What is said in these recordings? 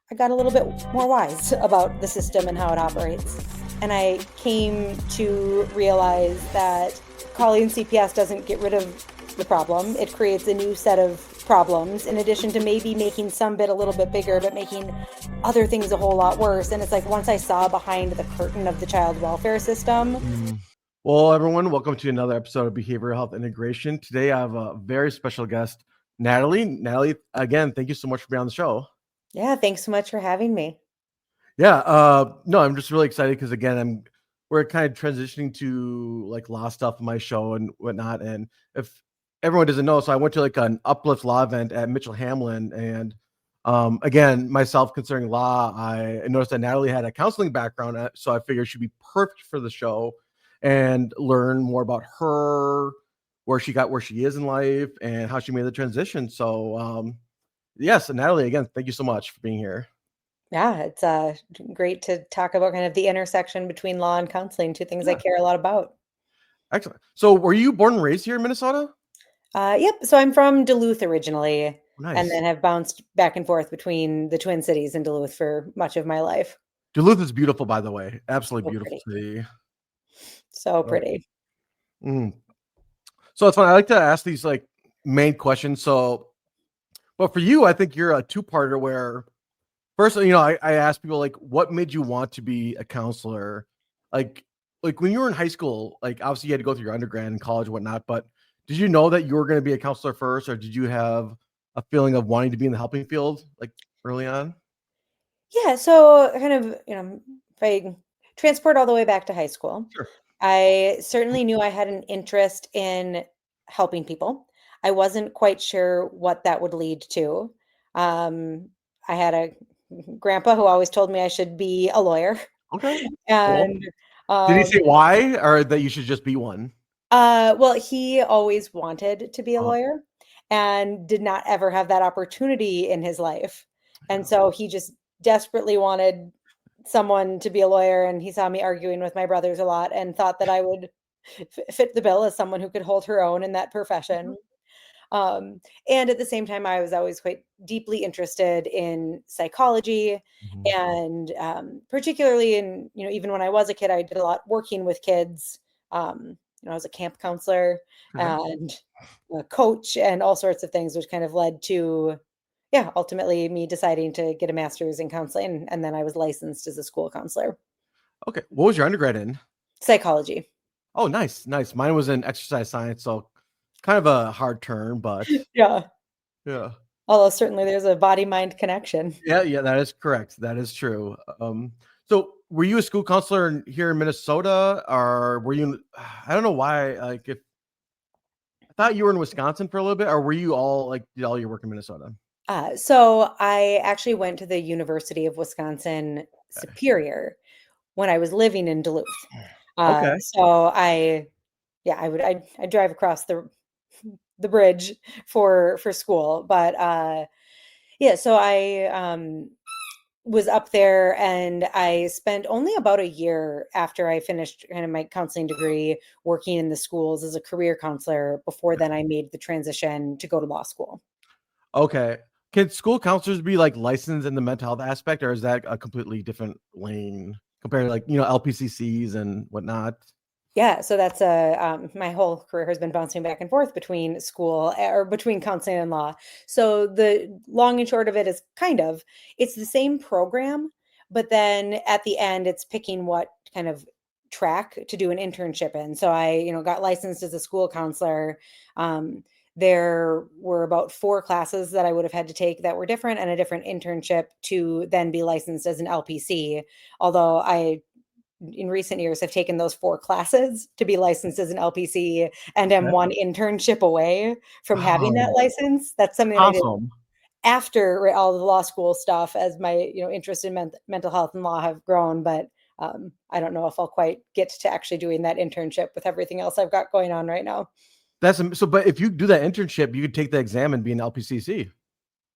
I got a little bit more wise about the system and how it operates. And I came to realize that calling CPS doesn't get rid of the problem. It creates a new set of problems, in addition to maybe making some bit a little bit bigger, but making other things a whole lot worse. And it's like, once I saw behind the curtain of the child welfare system. Well, everyone, welcome to another episode of Behavioral Health Integration. Today, I have a very special guest, Natalie. Natalie, again, thank you so much for being on the show. Yeah, thanks so much for having me. Yeah, no, I'm just really excited because again, we're kind of transitioning to like law stuff in my show and whatnot. And if everyone doesn't know, so I went to like an uplift law event at Mitchel Hamline, and again, myself concerning law, I noticed that Natalie had a counseling background, so I figured she'd be perfect for the show and learn more about her, where she is in life, and how she made the transition. So, yes, Natalie, again, thank you so much for being here. Yeah, it's great to talk about kind of the intersection between law and counseling, two things I care a lot about. Excellent. So were you born and raised here in Minnesota? Yep. So I'm from Duluth originally, Nice. and then have bounced back and forth between the Twin Cities and Duluth for much of my life. Duluth is beautiful, by the way. Absolutely So beautiful city. So pretty. So it's fun. I like to ask these like main questions. So, well, for you, I think you're a two-parter where first, I ask people like, what made you want to be a counselor? Like when you were in high school, like obviously you had to go through your undergrad and college and whatnot, but did you know that you were going to be a counselor first, or did you have a feeling of wanting to be in the helping field like early on? Yeah. So kind of, if I transport all the way back to high school, Sure. I certainly knew I had an interest in helping people. I wasn't quite sure what that would lead to. I had a grandpa who always told me I should be a lawyer. Okay. And Cool. Did he say why, or that you should just be one? well, he always wanted to be a Oh, lawyer and did not ever have that opportunity in his life. And so he just desperately wanted someone to be a lawyer. And he saw me arguing with my brothers a lot and thought that I would fit the bill as someone who could hold her own in that profession. And at the same time, I was always quite deeply interested in psychology, and particularly in, even when I was a kid, I did a lot working with kids. I was a camp counselor and a coach and all sorts of things, which kind of led to, ultimately me deciding to get a master's in counseling. And then I was licensed as a school counselor. Okay. What was your undergrad in? Psychology. Oh, nice. Mine was in exercise science, so kind of a hard turn, but Yeah. yeah. Although certainly there's a body-mind connection. Yeah, that is correct. That is true. So were you a school counselor here in Minnesota, or were you, I don't know why, like if I thought you were in Wisconsin for a little bit, or were you did all your work in Minnesota? So I actually went to the University of Wisconsin Superior when I was living in Duluth. Okay. So I'd drive across the bridge for school, but so I was up there, and I spent only about a year after I finished kind of my counseling degree working in the schools as a career counselor. Before then, I made the transition to go to law school. Okay. Can school counselors be like licensed in the mental health aspect, or is that a completely different lane compared to like, LPCCs and whatnot? Yeah, so that's my whole career has been bouncing back and forth between school or between counseling and law. So the long and short of it is it's the same program, but then at the end it's picking what kind of track to do an internship in. So I, got licensed as a school counselor. There were about 4 classes that I would have had to take that were different, and a different internship to then be licensed as an LPC. Although in recent years have taken those 4 classes to be licensed as an LPC, and am one internship away from having that license. That's something that I did after all the law school stuff, as my interest in mental health and law have grown. But I don't know if I'll quite get to actually doing that internship with everything else I've got going on right now. But if you do that internship, you could take the exam and be an LPCC.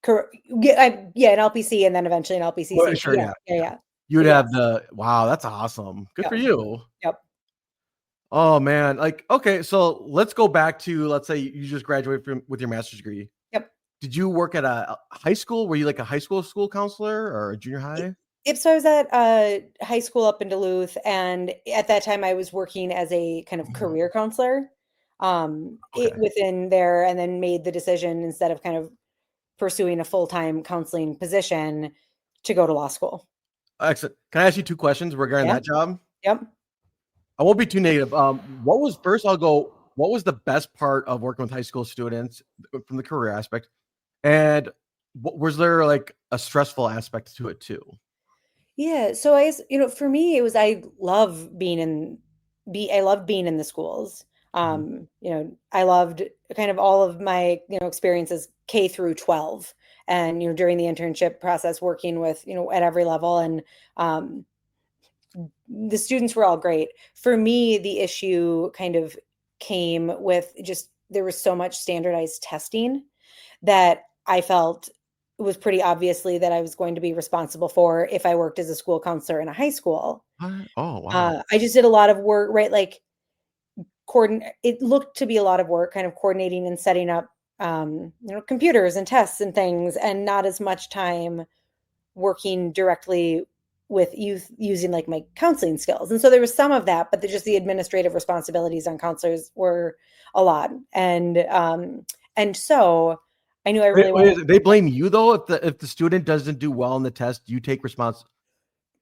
Correct. Yeah, an LPC, and then eventually an LPCC. Well, sure, yeah. You would have wow, that's awesome. Good for you. Yep. Oh man. Okay, so let's go back to, let's say you just graduated with your master's degree. Yep. did you work at a high school? Were you like a high school counselor or a junior high? Yep, so I was at high school up in Duluth, and at that time I was working as a kind of career counselor Okay. within there, and then made the decision instead of kind of pursuing a full-time counseling position to go to law school. Excellent. Can I ask you two questions regarding Yeah. that job? Yep. I won't be too negative. What was first? I'll go. What was the best part of working with high school students from the career aspect? And was there like a stressful aspect to it too? Yeah, so for me, it was I love being in I loved being in the schools. Mhm. I loved kind of all of my, experiences K through 12, and during the internship process working with, at every level, and um the students were all great. For me, the issue kind of came with just there was so much standardized testing that I felt was pretty obviously that I was going to be responsible for if I worked as a school counselor in a high school. What? Oh wow. I just did a lot of work, right? Like it looked to be a lot of work, kind of coordinating and setting up, computers and tests and things, and not as much time working directly with youth using like my counseling skills. And so there was some of that, but just the administrative responsibilities on counselors were a lot. And so I knew I really wanted. They blame you though if the student doesn't do well in the test, you take response.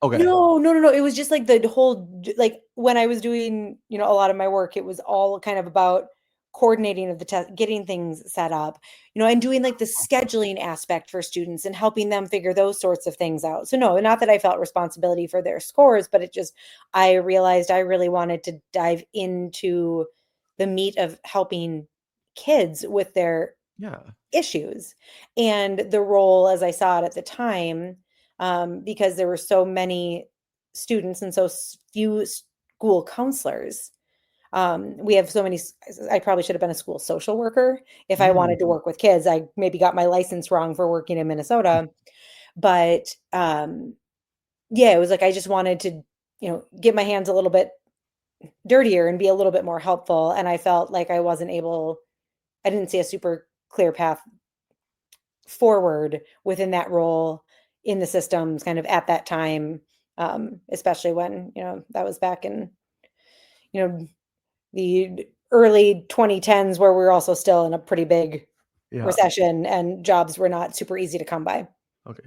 Okay. No, no, no, no. It was just like the whole like when I was doing, a lot of my work, it was all kind of about coordinating of the test, getting things set up, and doing like the scheduling aspect for students and helping them figure those sorts of things out. So no, not that I felt responsibility for their scores, but I realized I really wanted to dive into the meat of helping kids with their Yeah. issues and the role as I saw it at the time, because there were so many students and so few school counselors. We have so many. I probably should have been a school social worker if I Mm. wanted to work with kids. I maybe got my license wrong for working in Minnesota, but yeah, it was like I just wanted to, get my hands a little bit dirtier and be a little bit more helpful. And I felt like I wasn't able. I didn't see a super clear path forward within that role in the systems kind of at that time, especially when, that was back in, you know, the early 2010s where we were also still in a pretty big Yeah. recession and jobs were not super easy to come by. Okay.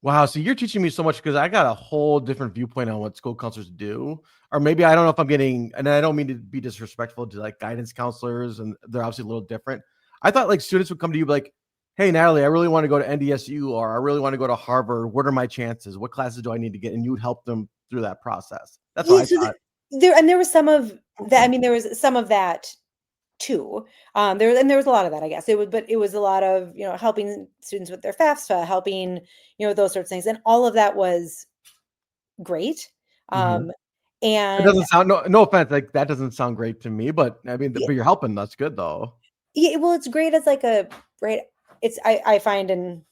Wow. So you're teaching me so much because I got a whole different viewpoint on what school counselors do. Or maybe I don't know if I'm getting, and I don't mean to be disrespectful to like guidance counselors, and they're obviously a little different. I thought like students would come to you like, hey, Natalie, I really want to go to NDSU or I really want to go to Harvard. What are my chances? What classes do I need to get? And you would help them through that process. That's what Yeah, I so thought. there was some of that. I mean, there was some of that too. There was a lot of that, I guess. But it was a lot of, helping students with their FAFSA, helping, those sorts of things. And all of that was great. Mhm. Um, It and doesn't sound, no offense, like that doesn't sound great to me, but I mean, yeah, but you're helping. That's good though. yeah, well, it's great as like a right. I find in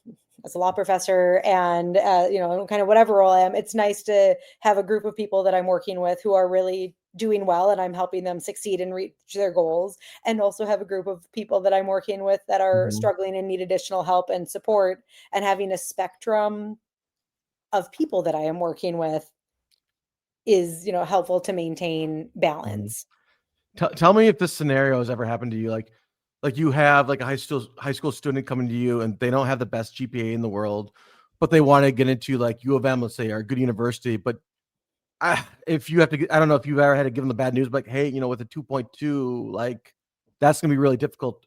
as a law professor and kind of whatever role I am, it's nice to have a group of people that I'm working with who are really doing well and I'm helping them succeed and reach their goals, and also have a group of people that I'm working with that are Mhm. struggling and need additional help and support, and having a spectrum of people that I am working with is, helpful to maintain Mhm. balance. Tell me if this scenario has ever happened to you. Like you have like a high school student coming to you and they don't have the best GPA in the world, but they want to get into like U of M, let's say, or a good university. But if you have to, I don't know if you've ever had to give them the bad news, but like, hey, with a 2.2, like that's gonna be really difficult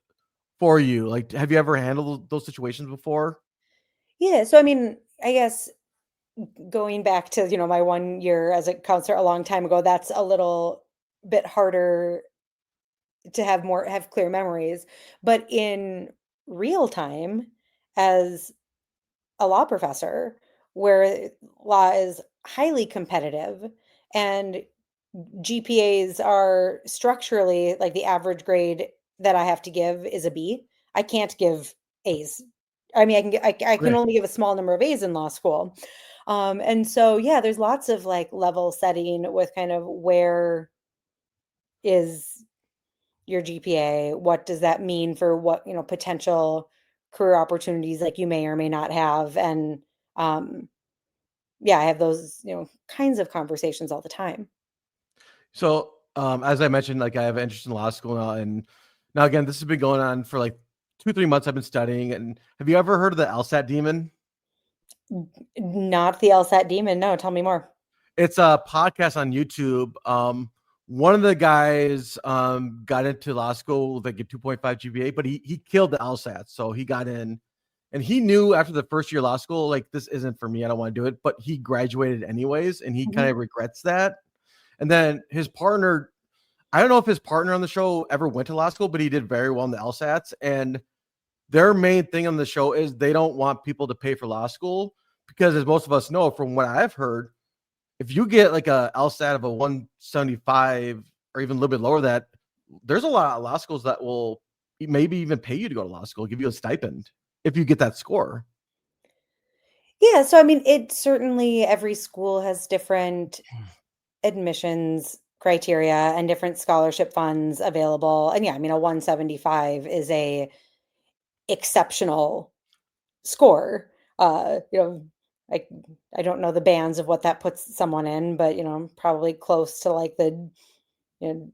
for you. Like, have you ever handled those situations before? Yeah, so I mean, I guess going back to, my 1 year as a counselor a long time ago, that's a little bit harder to have clear memories. But in real time, as a law professor, where law is highly competitive and GPAs are structurally like the average grade that I have to give is a B. I can't give A's. I mean, I can Okay. only give a small number of A's in law school. And so, yeah, there's lots of like level setting with kind of where is your GPA? What does that mean for what, potential career opportunities like you may or may not have. And yeah, I have those, kinds of conversations all the time. So, as I mentioned, like I have an interest in law school now, and now again, this has been going on for like 2-3 months. I've been studying, and have you ever heard of the LSAT demon? Not the LSAT demon. No, tell me more. It's a podcast on YouTube. One of the guys got into law school with like a 2.5 GPA, but he killed the LSAT, so he got in, and he knew after the first year of law school, like this isn't for me. I don't want to do it, but he graduated anyways, and he kind Mhm. of regrets that. And then his partner, I don't know if his partner on the show ever went to law school, but he did very well in the LSATs. And their main thing on the show is they don't want people to pay for law school because, as most of us know, from what I've heard, if you get like a LSAT of a 175 or even a little bit lower, that there's a lot of law schools that will maybe even pay you to go to law school, give you a stipend if you get that score. Yeah, so I mean, it certainly every school has different admissions criteria and different scholarship funds available. And yeah, I mean, a 175 is a exceptional score. I I don't know the bands of what that puts someone in, but probably close to like the you know,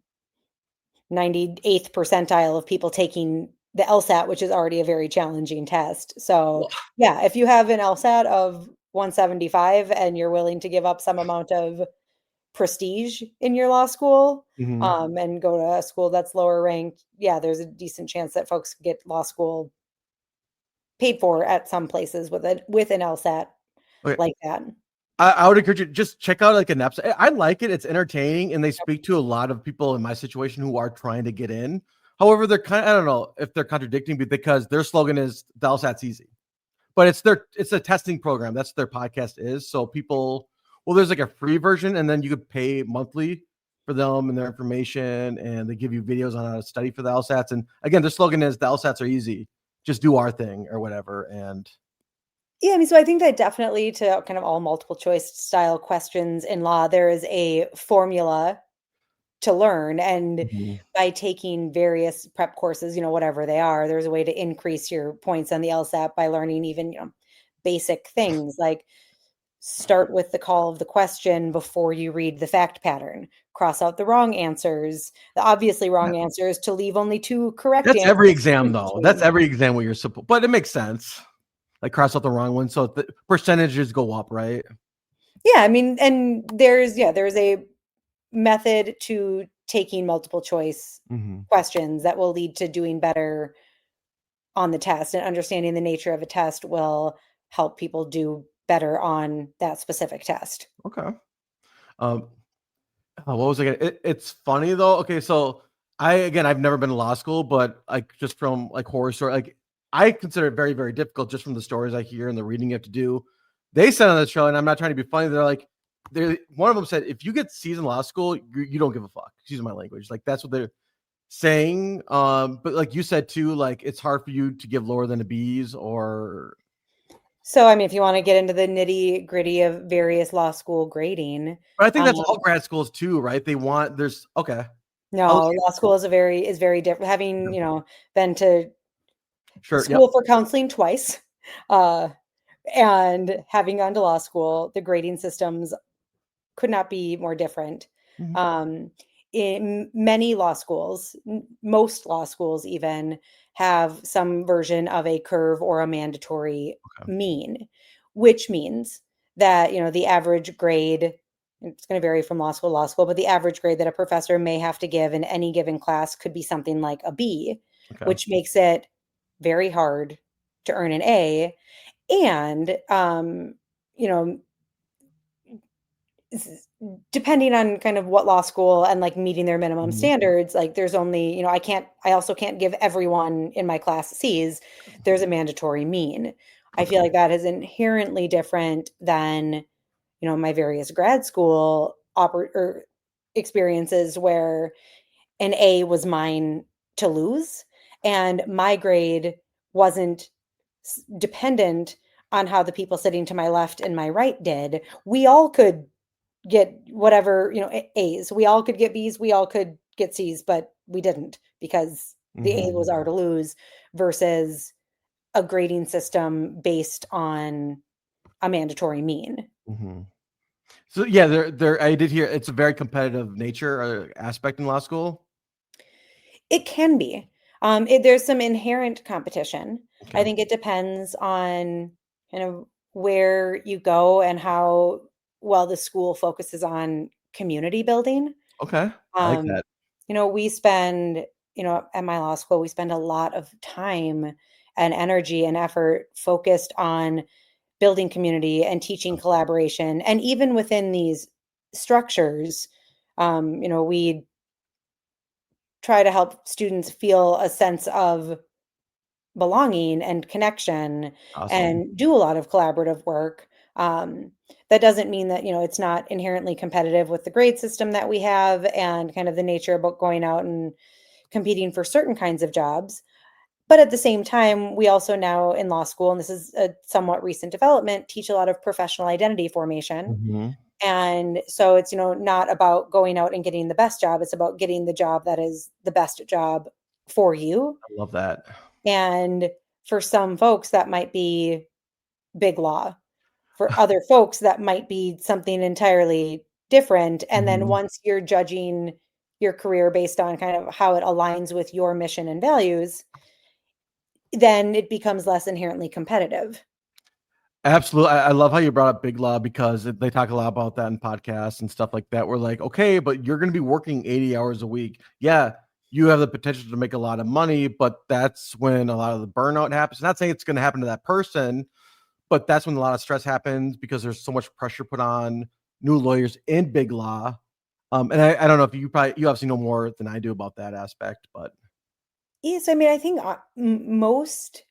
98th percentile of people taking the LSAT, which is already a very challenging test. So, yeah, if you have an LSAT of 175 and you're willing to give up some amount of prestige in your law school, Mm-hmm. and go to a school that's lower ranked, yeah, there's a decent chance that folks get law school paid for at some places with an LSAT Okay. like that. I would encourage you just check out like an episode. I like it. It's entertaining, and they speak to a lot of people in my situation who are trying to get in. However, they're kind of, I don't know if they're contradicting me because their slogan is the LSAT's easy, but it's a testing program. That's what their podcast is. So people, well, there's like a free version, and then you could pay monthly for them and their information, and they give you videos on how to study for the LSATs. And again, their slogan is the LSATs are easy. Just do our thing or whatever. And Yeah, I mean, so I think that definitely to kind of all multiple choice style questions in law, there is a formula to learn. And Mhm. by taking various prep courses, whatever they are, there's a way to increase your points on the LSAT by learning even, basic things like start with the call of the question before you read the fact pattern. Cross out the wrong answers, the obviously wrong answers to leave only two correct That's every answers exam, in though. That's between. every exam where you're supposed, but it makes sense. Like cross out the wrong one, so the percentages go up, right? Yeah, I mean, and there's a method to taking multiple choice Mm-hmm. questions that will lead to doing better on the test, and understanding the nature of a test will help people do better on that specific test. Okay. Um, what was I gonna? It's funny though. Okay, so I've never been to law school, but like just from like horror story, like I consider it very very difficult just from the stories I hear and the reading you have to do. They said on the show, and I'm not trying to be funny. They're like, they one of them said, if you get C's in law school, you don't give a fuck. Excuse my language. Like that's what they're saying. But like you said too, like it's hard for you to give lower than a B's or. So, I mean, if you want to get into the nitty gritty of various law school grading, But I think um, that's all grad schools too, right? They want there's okay. I'll no, law school is very different. Having, been to sure. Yep. school for counseling twice, uh, and having gone to law school, the grading systems could not be more different. Mhm. Um, in many law schools, most law schools even have some version of a curve or a mandatory Okay. mean, which means that, the average grade, it's going to vary from law school, but the average grade that a professor may have to give in any given class could be something like a B, Okay. which makes it very hard to earn an A. And, you know, depending on kind of what law school and like meeting their minimum Mhm. standards, like there's only, I also can't give everyone in my class C's. There's a mandatory mean. I Okay. feel like that is inherently different than, my various grad school or experiences where an A was mine to lose, and my grade wasn't dependent on how the people sitting to my left and my right did. We all could get whatever, A's. We all could get B's, we all could get C's, but we didn't because the A Mhm. was our to lose versus a grading system based on a mandatory mean. Mm-hmm. So yeah, there. I did hear it's a very competitive nature aspect in law school. It can be. There's some inherent competition. I Okay. think it depends on kind of where you go and how well the school focuses on community building. Okay. I like Um, that. we spend, at my law school, we spend a lot of time and energy and effort focused on building community and teaching collaboration. And even within these structures, we try to help students feel a sense of belonging and connection Awesome. and do a lot of collaborative work. That doesn't mean that, it's not inherently competitive with the grade system that we have and kind of the nature about going out and competing for certain kinds of jobs. But at the same time, we also now in law school, and this is a somewhat recent development, teach a lot of professional identity formation. Mm-hmm. And so it's, not about going out and getting the best job. It's about getting the job that is the best job for you. I love that. And for some folks, that might be big law. For other folks, that might be something entirely different. And then Mm-hmm. once you're judging your career based on kind of how it aligns with your mission and values, then it becomes less inherently competitive. Absolutely. I love how you brought up Big Law because they talk a lot about that in podcasts and stuff like that. We're like, okay, but you're going to be working 80 hours a week. Yeah, you have the potential to make a lot of money, but that's when a lot of the burnout happens. Not saying it's going to happen to that person, but that's when a lot of stress happens because there's so much pressure put on new lawyers in Big Law. And I don't know if you obviously know more than I do about that aspect, but Yes, I mean, I think most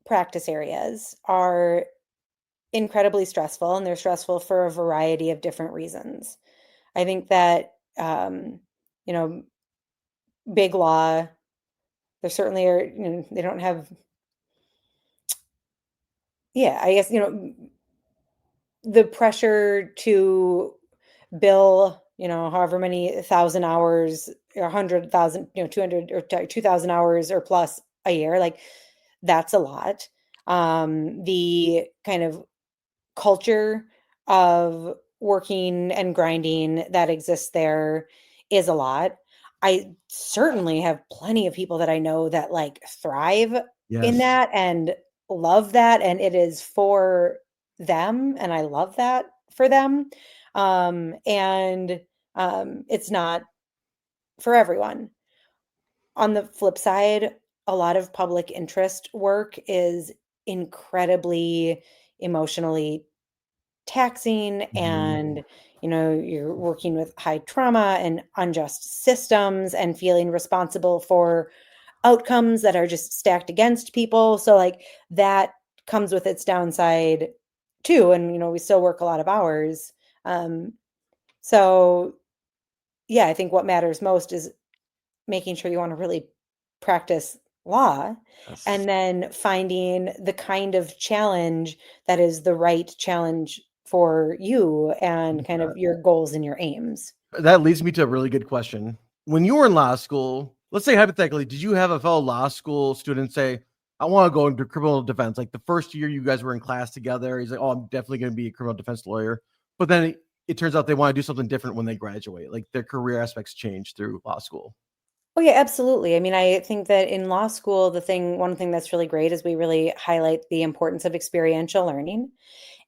practice areas are incredibly stressful, and they're stressful for a variety of different reasons. I think that, you know, big law, there certainly are, they don't have, yeah, I guess, the pressure to bill, however many thousand hours or 100,000, 200 or 2,000 hours or plus a year, like that's a lot. The kind of culture of working and grinding that exists there is a lot. I certainly have plenty of people that I know that like thrive in yes, that and love that, and it is for them, and I love that for them. And it's not for everyone. On the flip side, a lot of public interest work is incredibly emotionally taxing, mm-hmm. and you're working with high trauma and unjust systems and feeling responsible for outcomes that are just stacked against people, so like that comes with its downside too, and we still work a lot of hours. So yeah, I think what matters most is making sure you want to really practice law, Yes. and then finding the kind of challenge that is the right challenge for you and kind of your goals and your aims. That leads me to a really good question. When you were in law school, let's say hypothetically, did you have a fellow law school student say, I want to go into criminal defense? Like the first year you guys were in class together, he's like, oh, I'm definitely going to be a criminal defense lawyer. But then it turns out they want to do something different when they graduate. Like their career aspects change through law school. Oh yeah, absolutely. I mean, I think that in law school, one thing that's really great is we really highlight the importance of experiential learning.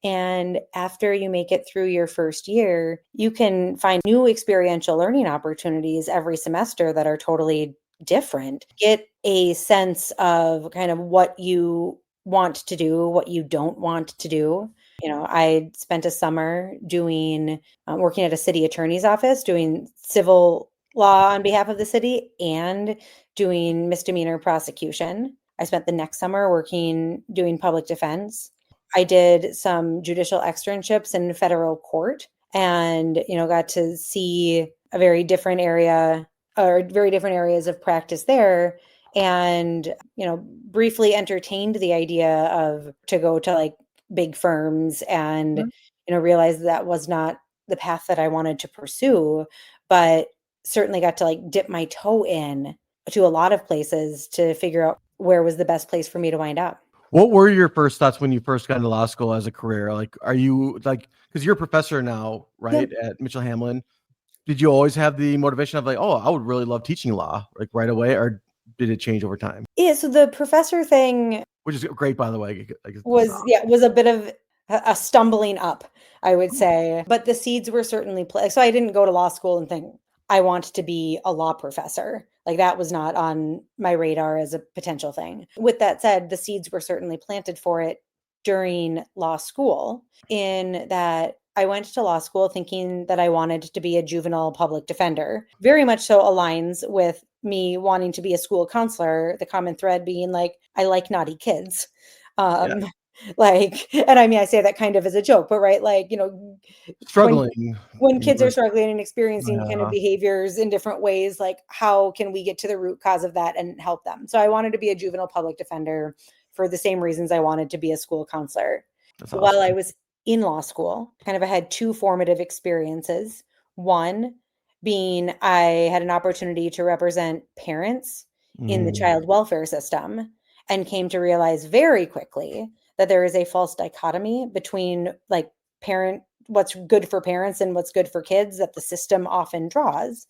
And after you make it through your first year, you can find new experiential learning opportunities every semester that are totally different. Get a sense of kind of what you want to do, what you don't want to do. I spent a summer doing working at a city attorney's office, doing civil law on behalf of the city and doing misdemeanor prosecution. I spent the next summer doing public defense. I did some judicial externships in federal court and, got to see a very different area or very different areas of practice there, and, briefly entertained the idea of to go to like big firms and, realized that was not the path that I wanted to pursue, but certainly got to like dip my toe in to a lot of places to figure out where was the best place for me to wind up. What were your first thoughts when you first got into law school as a career? Like, are you like, because you're a professor now, right, at Mitchel Hamline? Did you always have the motivation of like, oh, I would really love teaching law, like right away, or did it change over time? Yeah, so the professor thing, which is great, by the way. was a bit of a stumbling up, I would say. But the seeds were certainly so I didn't go to law school and think I want to be a law professor. Like that was not on my radar as a potential thing. With that said, the seeds were certainly planted for it during law school, in that I went to law school thinking that I wanted to be a juvenile public defender. Very much so aligns with me wanting to be a school counselor, the common thread being like, I like naughty kids. Yeah. Like, and I mean, I say that kind of as a joke, but right, like, Struggling. when kids are struggling and experiencing kind of Yeah. behaviors in different ways, like how can we get to the root cause of that and help them? So I wanted to be a juvenile public defender for the same reasons I wanted to be a school counselor. That's While I awesome. was in law school, kind of I had two formative experiences. One being I had an opportunity to represent parents in the Mm. child welfare system, and came to realize very quickly that there is a false dichotomy between like what's good for parents and what's good for kids that the system often draws.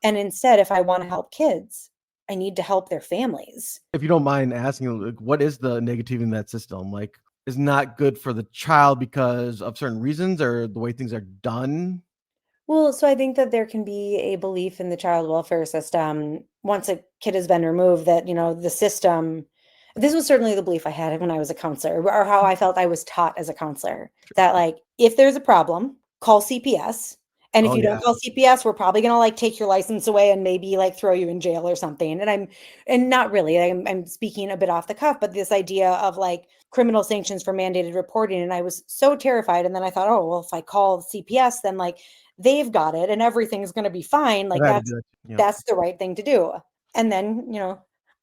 And instead, if I want to help kids, I need to help their families. If you don't mind asking, like, what is the negativity in that system? Like, is not good for the child because of certain reasons or the way things are done? Well, so I think that there can be a belief in the child welfare system once a kid has been removed that, the system, this was certainly the belief I had when I was a counselor, or how I felt I was taught as a counselor, that like if there's a problem, call CPS. And if Oh you yeah. don't call CPS, we're probably gonna like take your license away and maybe like throw you in jail or something. And not really, I'm speaking a bit off the cuff, but this idea of like criminal sanctions for mandated reporting. And I was so terrified. And then I thought, oh, well, if I call CPS, then like they've got it and everything's going to be fine. Like I've had to do it. Yep. that's the right thing to do. And then,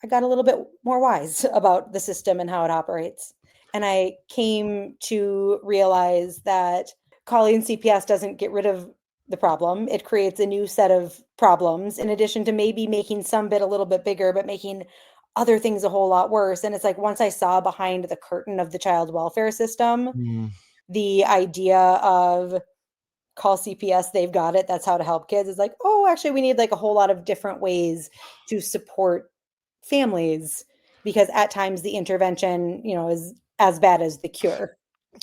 I got a little bit more wise about the system and how it operates. And I came to realize that calling CPS doesn't get rid of the problem. It creates a new set of problems, in addition to maybe making some bit a little bit bigger, but making other things a whole lot worse. And it's like once I saw behind the curtain of the child welfare system, Mm. the idea of call CPS, they've got it, that's how to help kids, is like, oh, actually, we need like a whole lot of different ways to support families, because at times the intervention, is as bad as the cure.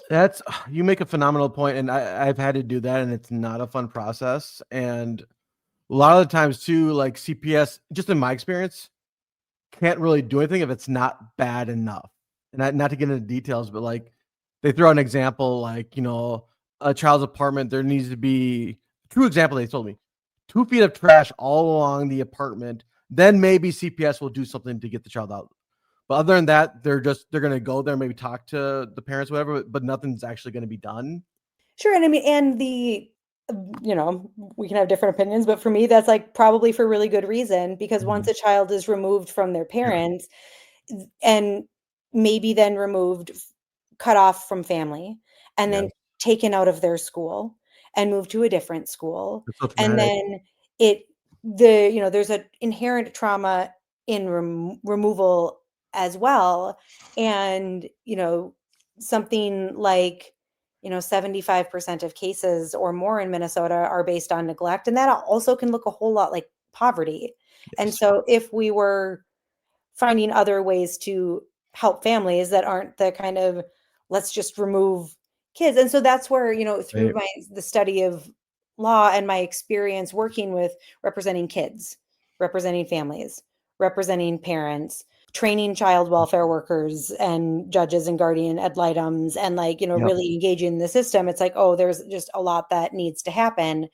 That's you make a phenomenal point, and I've had to do that, and it's not a fun process. And a lot of the times too, like CPS, just in my experience, can't really do anything if it's not bad enough. And not to get into details, but like they throw an example, like a child's apartment, there needs to be true example. They told me 2 feet of trash all along the apartment. Then maybe CPS will do something to get the child out. But other than that, they're gonna go there, maybe talk to the parents, whatever. But nothing's actually gonna be done. Sure. And I mean, and we can have different opinions, but for me, that's like probably for really good reason, because once Mhm. a child is removed from their Yeah. parents and maybe then removed, cut off from family, and Yeah. then taken out of their school and moved to a different school. It's so And traumatic. then there's an inherent trauma in removal as well. And, something like, 75% of cases or more in Minnesota are based on neglect. And that also can look a whole lot like poverty. And Yes. so if we were finding other ways to help families that aren't the kind of let's just remove kids. And so that's where, through Right. the study of law and my experience working with representing kids, representing families, representing parents, training child welfare workers and judges and guardian ad litems, and like, Yep. really engaging in the system, it's like, oh, there's just a lot that needs to happen.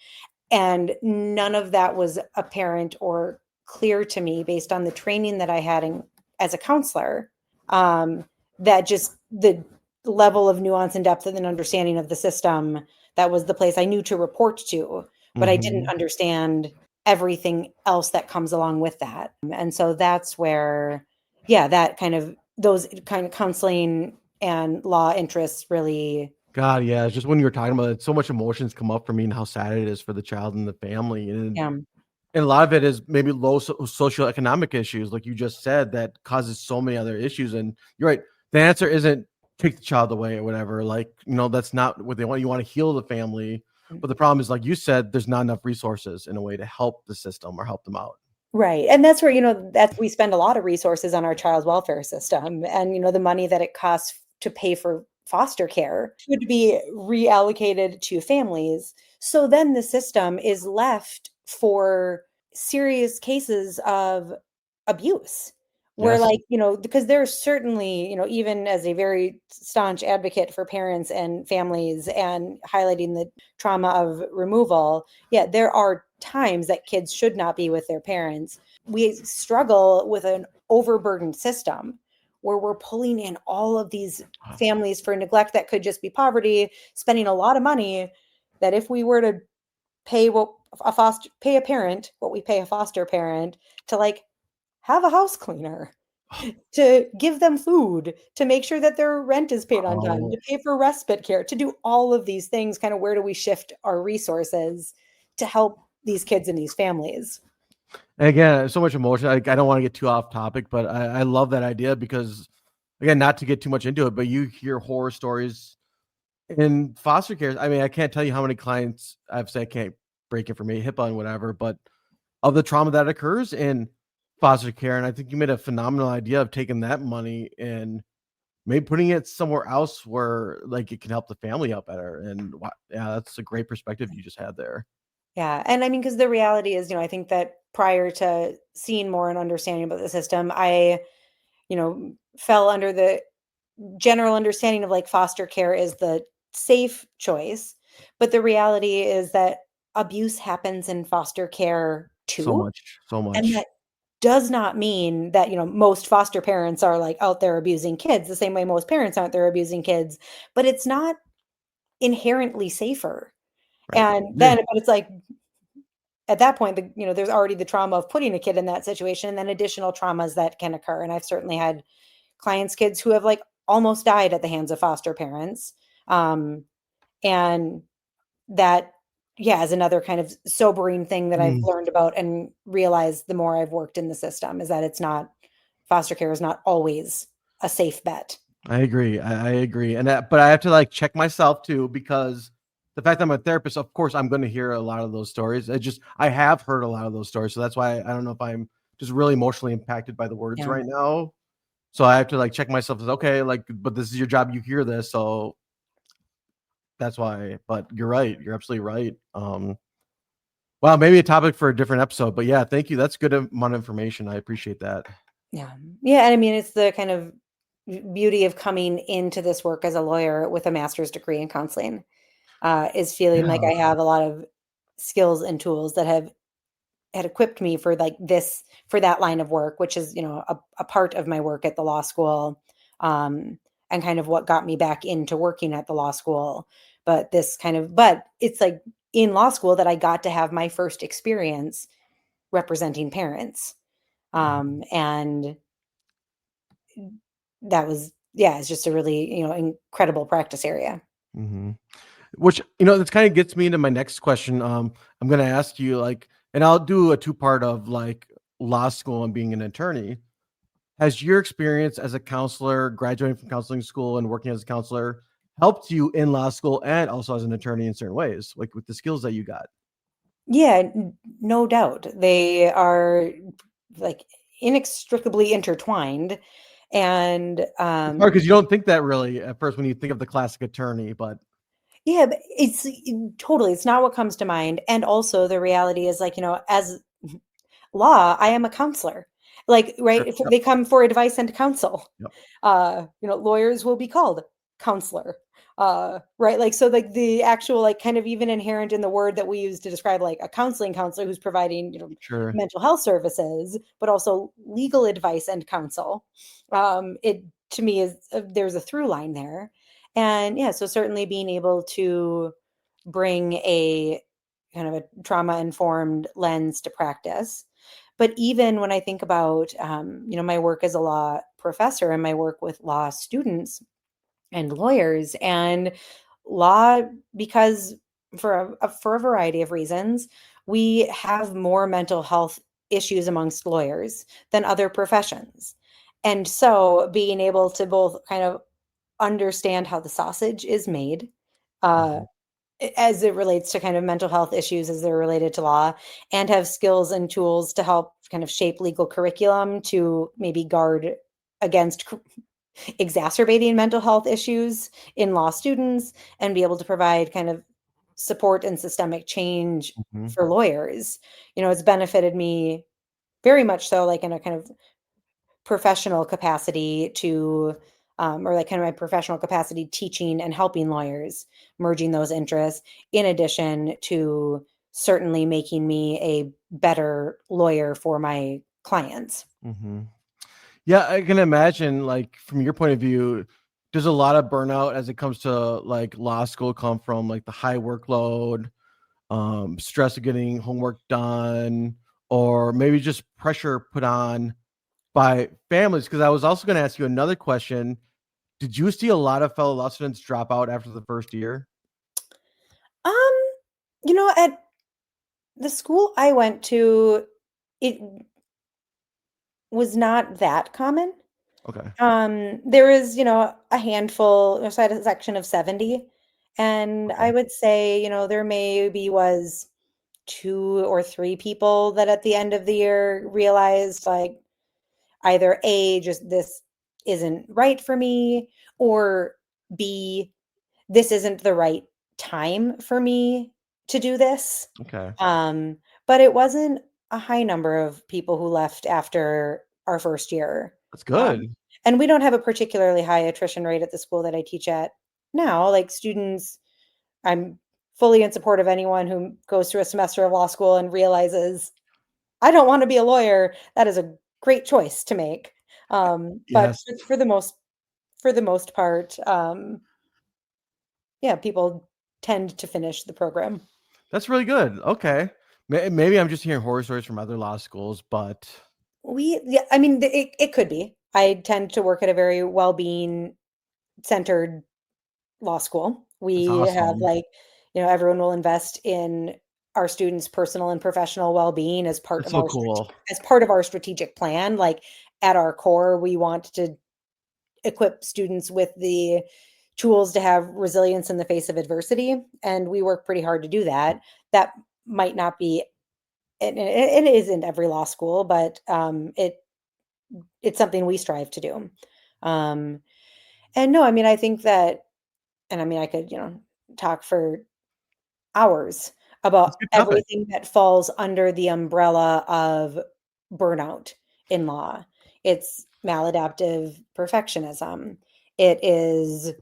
And none of that was apparent or clear to me based on the training that I had as a counselor. Um, that just the level of nuance and depth and understanding of the system, that was the place I knew to report to, but I didn't Mhm. understand everything else that comes along with that. And so that's where, yeah, those kind of counseling and law interests really, God, yeah. It's just when you were talking about it, so much emotions come up for me and how sad it is for the child and the family. yeah. And a lot of it is maybe low socioeconomic issues, like you just said, that causes so many other issues. And you're right. the answer isn't take the child away or whatever. Like, that's not what they want. You want to heal the family. But the problem is, like you said, there's not enough resources in a way to help the system or help them out. Right. And that's where, that we spend a lot of resources on our child welfare system, and, the money that it costs to pay for foster care should be reallocated to families. So then the system is left for serious cases of abuse. Where, Yes. like, because there's certainly, even as a very staunch advocate for parents and families and highlighting the trauma of removal, yeah, there are times that kids should not be with their parents. We struggle with an overburdened system where we're pulling in all of these families for neglect that could just be poverty, spending a lot of money that if we were to pay a parent what we pay a foster parent to, like, have a house cleaner, to give them food, to make sure that their rent is paid on time, Oh, to pay for respite care, to do all of these things, kind of where do we shift our resources to help these kids and these families? and again, so much emotion. I don't want to get too off topic, but I love that idea because, again, not to get too much into it, but you hear horror stories in foster care. I mean, I can't tell you how many clients I've said I can't break information, HIPAA and whatever, but of the trauma that occurs in foster care. And I think you made a phenomenal idea of taking that money and maybe putting it somewhere else where, like, it can help the family out better. And yeah, that's a great perspective you just had there. Yeah, and I mean, because the reality is, I think that prior to seeing more and understanding about the system, I, fell under the general understanding of, like, foster care is the safe choice, but the reality is that abuse happens in foster care So too, much, so and much. that does not mean that, most foster parents are, like, out there abusing kids the same way most parents aren't there abusing kids, but it's not inherently safer. Right. And Yeah. then but it's like, at that point, there's already the trauma of putting a kid in that situation, and then additional traumas that can occur, and I've certainly had clients' kids who have, like, almost died at the hands of foster parents, um, and that, yeah, is another kind of sobering thing that I've Mm, learned about and realized the more I've worked in the system, is that it's not foster care is not always a safe bet. I agree. I agree. And but I have to, like, check myself too, because the fact that I'm a therapist, of course, I'm going to hear a lot of those stories. I have heard a lot of those stories. So that's why I don't know if I'm just really emotionally impacted by the words Yeah. right now. So I have to, like, check myself as, okay, like, but this is your job. You hear this. So that's why, but you're right. You're absolutely right. Well, maybe a topic for a different episode, but yeah, thank you. That's good amount of information. I appreciate that. Yeah. Yeah, and I mean, it's the kind of beauty of coming into this work as a lawyer with a master's degree in counseling, is feeling like Yeah. I have a lot of skills and tools that have had equipped me for, like, this for that line of work, which is, a part of my work at the law school, um, and kind of what got me back into working at the law school. But it's like in law school that I got to have my first experience representing parents. And that was, yeah, it's just a really, incredible practice area. Mhm. Which, this kind of gets me into my next question. I'm going to ask you, like, and I'll do a two-part of, like, law school and being an attorney. Has your experience as a counselor, graduating from counseling school and working as a counselor, helped you in law school and also as an attorney in certain ways, like with the skills that you got? Yeah, no doubt. They are, like, inextricably intertwined. And It's hard because you don't think that really at first when you think of the classic attorney, but yeah, but totally, it's not what comes to mind. And also the reality is, like, as law, I am a counselor. Like, right, sure. if Yep. they come for advice and counsel, Yep. lawyers will be called counselor. Right, like, so, like, the actual, like, kind of even inherent in the word that we use to describe, like, a counseling counselor who's providing, Sure. mental health services, but also legal advice and counsel. It to me is, there's a through line there. And yeah, so certainly being able to bring a kind of a trauma informed lens to practice. But even when I think about, my work as a law professor and my work with law students and lawyers and law, because for a variety of reasons, we have more mental health issues amongst lawyers than other professions. And so being able to both kind of understand how the sausage is made, uh, Mhm. as it relates to kind of mental health issues as they're related to law, and have skills and tools to help kind of shape legal curriculum to maybe guard against exacerbating mental health issues in law students, and be able to provide kind of support and systemic change Mhm. for lawyers. It's benefited me very much so, like in a kind of professional capacity to, or like kind of my professional capacity teaching and helping lawyers, merging those interests, in addition to certainly making me a better lawyer for my clients. Mhm. Yeah, I can imagine, like, from your point of view, does a lot of burnout as it comes to like law school come from like the high workload, stress of getting homework done, or maybe just pressure put on by families? Because I was also going to ask you another question. Did you see a lot of fellow law students drop out after the first year? Um, at the school I went to, it was not that common. Okay. There is, a handful, so I had a section of 70, and I Okay. would say, there maybe was 2 or 3 people that at the end of the year realized, like, either A, just this isn't right for me, or B, this isn't the right time for me to do this. Okay. Um, but it wasn't a high number of people who left after our first year. That's Um, good. and we don't have a particularly high attrition rate at the school that I teach at now. Like, students, I'm fully in support of anyone who goes through a semester of law school and realizes, I don't want to be a lawyer. That is a great choice to make. But Yes. for the most part, yeah, people tend to finish the program. That's really good. Okay. Maybe I'm just hearing horror stories from other law schools, but Yeah, I mean, it could be. I tend to work at a very well-being centered law school. that's We have, awesome. like, everyone will invest in our students' personal and professional well-being as part That's of so our cool. strategic plan. Like, at our core, we want to equip students with the tools to have resilience in the face of adversity, and we work pretty hard to do that. That might not be, and it isn't every law school, but it's something we strive to do. Um, and no, I mean, I think that, and I mean, I could, talk for hours It's about a good topic. everything that falls under the umbrella of burnout in law. It's maladaptive perfectionism. It is,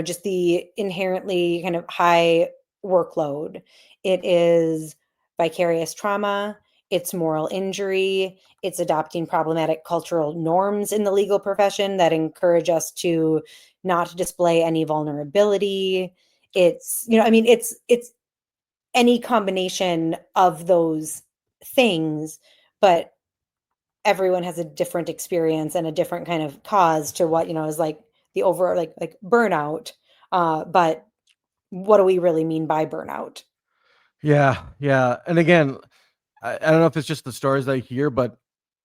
just the inherently kind of high workload. It is vicarious trauma. It's moral injury. It's adopting problematic cultural norms in the legal profession that encourage us to not display any vulnerability. It's, I mean, it's any combination of those things, but everyone has a different experience and a different kind of cause to what, is like the over, like burnout. But what do we really mean by burnout? Yeah, yeah. And again, I don't know if it's just the stories that I hear, but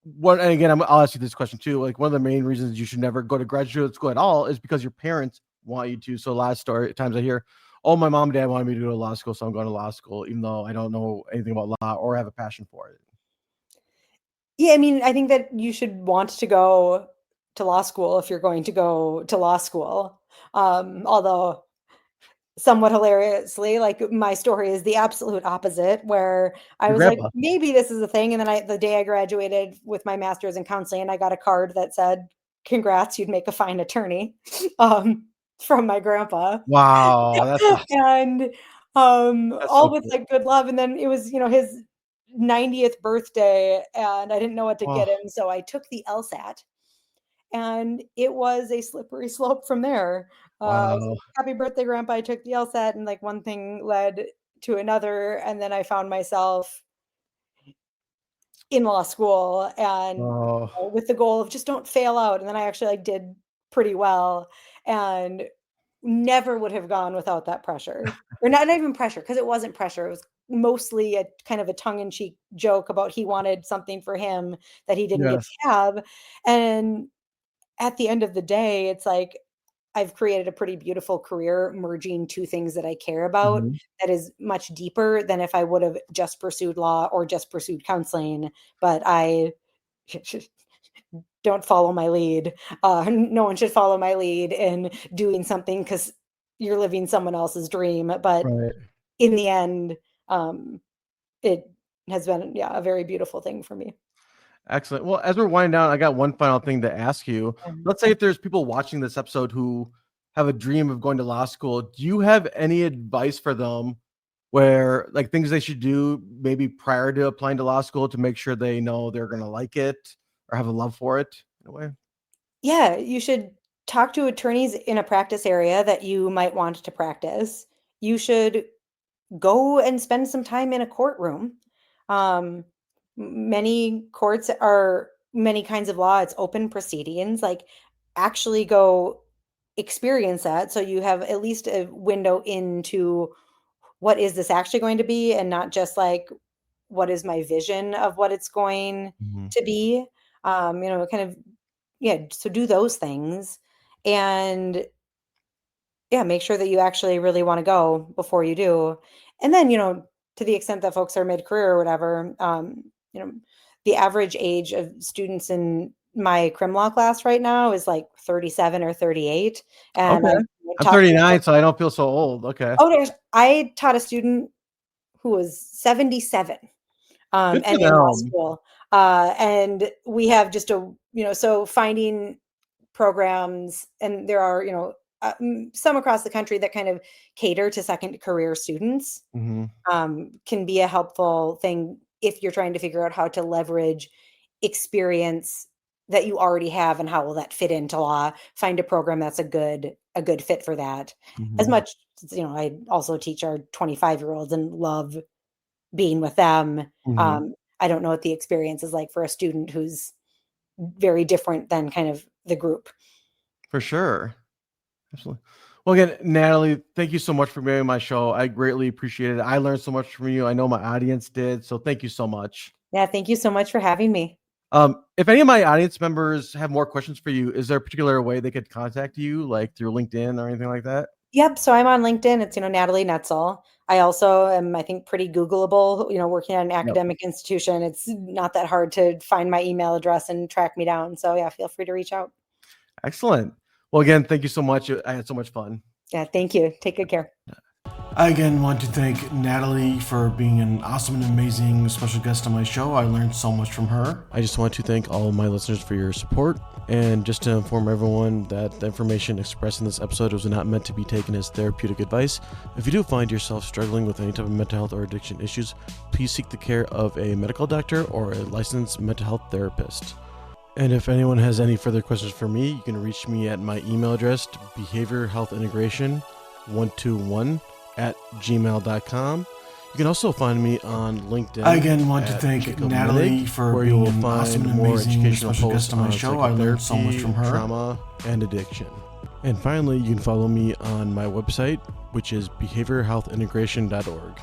what, and again, I'll ask you this question too. Like, one of the main reasons you should never go to graduate school at all is because your parents want you to. So, last story times I hear, oh, my mom and dad wanted me to go to law school, so I'm going to law school, even though I don't know anything about law or have a passion for it. Yeah, I mean, I think that you should want to go to law school if you're going to go to law school. Although somewhat hilariously, like, my story is the absolute opposite, where I Your was like, grandpa. maybe this is a thing. And then the day I graduated with my master's in counseling, I got a card that said, congrats, you'd make a fine attorney, from my grandpa. Wow, that's awesome. And That's all so with cool. like good love. And then it was, his 90th birthday, and I didn't know what to get Oh, him. So I took the LSAT, and it was a slippery slope from there. So wow. happy birthday, grandpa. I took the LSAT, and like one thing led to another. And then I found myself in law school, and Oh, with the goal of just don't fail out. And then I actually like did pretty well, and never would have gone without that pressure. Or not even pressure, because it wasn't pressure. It was mostly a kind of a tongue-in-cheek joke about he wanted something for him that he didn't get yes. to have. And at the end of the day, it's like I've created a pretty beautiful career merging two things that I care about Mhm. that is much deeper than if I would have just pursued law or just pursued counseling. But I don't follow my lead. No one should follow my lead in doing something because you're living someone else's dream. But Right. in the end, um, it has been, yeah, a very beautiful thing for me. Excellent. Well, as we're winding down, I got one final thing to ask you. Um, Let's say if there's people watching this episode who have a dream of going to law school, do you have any advice for them where like things they should do maybe prior to applying to law school to make sure they know they're going to like it or have a love for it in a way? Yeah, you should talk to attorneys in a practice area that you might want to practice. You should go and spend some time in a courtroom. Um, Many courts are many kinds of law. It's open proceedings. Like, actually go experience that so you have at least a window into what is this actually going to be, and not just like what is my vision of what it's going Mhm. to be. Kind of, yeah, so do those things, and yeah, make sure that you actually really wanna go before you do. And then, to the extent that folks are mid-career or whatever, the average age of students in my crim law class right now is like 37 or 38, and Okay. I I'm taught 39, so I don't feel so old. Okay. I taught a student who was 77, Good and for in law them. school, and we have just so finding programs, and there are, some across the country that kind of cater to second career students, Mhm. can be a helpful thing if you're trying to figure out how to leverage experience that you already have and how will that fit into law. Find a program that's a good fit for that. As Mhm. much I also teach our 25-year-olds and love being with them. Mhm. I don't know what the experience is like for a student who's very different than kind of the group. For sure. Absolutely. Well, again, Natalie, thank you so much for being on my show. I greatly appreciate it. I learned so much from you. I know my audience did. So thank you so much. Yeah, thank you so much for having me. If any of my audience members have more questions for you, is there a particular way they could contact you, like through LinkedIn or anything like that? Yep, so I'm on LinkedIn. It's, Natalie Netzel. I also am, I think, pretty Googleable, working at an Yep. academic institution. It's not that hard to find my email address and track me down. So yeah, feel free to reach out. Excellent. Well, again, thank you so much. I had so much fun. Yeah, thank you. Take good care. I again want to thank Natalie for being an awesome and amazing special guest on my show. I learned so much from her. I just want to thank all of my listeners for your support. And just to inform everyone that the information expressed in this episode was not meant to be taken as therapeutic advice. If you do find yourself struggling with any type of mental health or addiction issues, please seek the care of a medical doctor or a licensed mental health therapist. And if anyone has any further questions for me, you can reach me at my email address, behaviorhealthintegration121@gmail.com. You can also find me on LinkedIn. I again want to at thank Jacob Natalie Minig, for where you being will an find awesome and more amazing educational special posts guest on my show. I learned so much from her. Trauma, and addiction. And finally, you can follow me on my website, which is behaviorhealthintegration.org.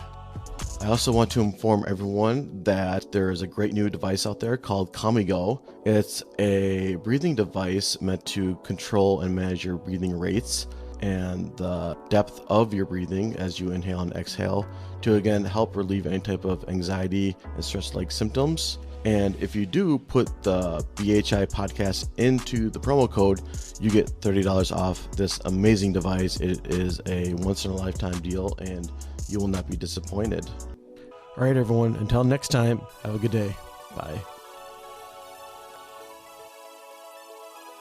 I also want to inform everyone that there is a great new device out there called CalmiGo. It's a breathing device meant to control and manage your breathing rates and the depth of your breathing as you inhale and exhale to again help relieve any type of anxiety and stress-like symptoms. And if you do put the BHI podcast into the promo code, you get $30 off this amazing device. It is a once-in-a-lifetime deal, and you will not be disappointed. All right, everyone. Until next time, have a good day. Bye.